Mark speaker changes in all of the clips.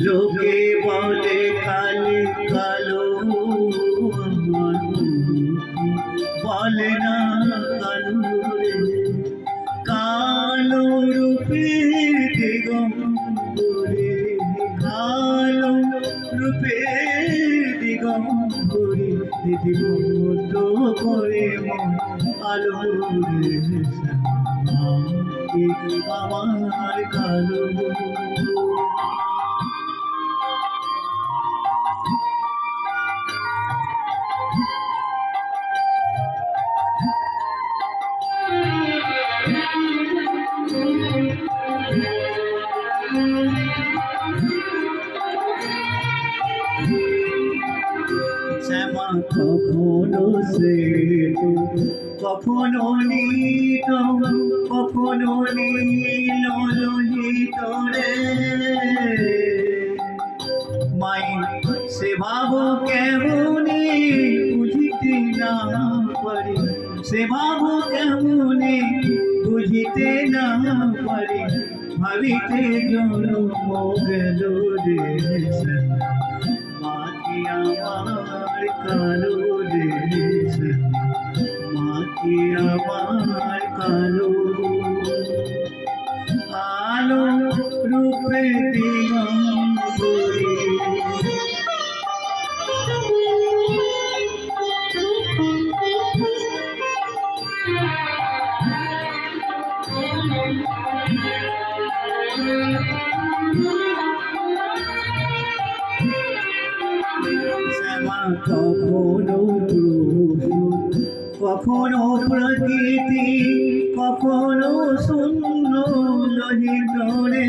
Speaker 1: লোকে বলে কালি কালো আমার বলে না কালো রে, কালো রূপের দিগম্বরে, কালো রূপের দিগম্বরে, দিগন্ত করে মন আলো রে, আমার কালো। শ্যামা কখনো শ্বেত, কখনো নীত, কখনো নীল লোহিত রে, মাই সে ভাব কেমনে বুঝিতে না পারি, সে ভাব কেমনে বুঝিতে না পারি, ভাবিতে জন্ম গেল রে, মাটি আমার কালো রে, মাটি আমার কালো, আলো রূপে দিগম্বরে। শ্যামা কখনো কখনো প্রকৃতি, কখনো শূন্য লোহিত রে,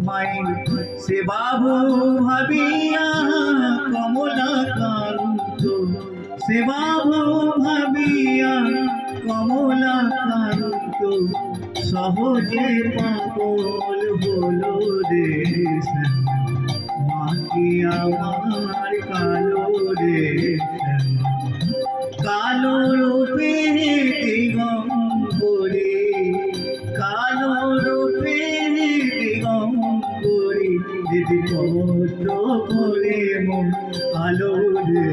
Speaker 1: মায়ের সে বাবু ভাবিয়া কমলাকান্ত, সে বাবু ভাবিয়া কমলাকান্ত, সহজে পাগল হলো রে, মাটি আমার কালো রে, কালো রূপে দিগম্বরে, কালো রূপে দিগম্বরে, দিগন্ত করে মন আলো রে,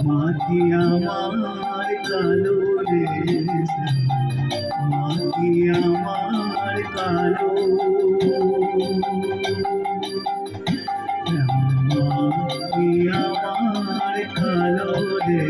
Speaker 1: মাটি আমার কালো রে, মাটি আমার কালো, মাটি আমার কালো রে।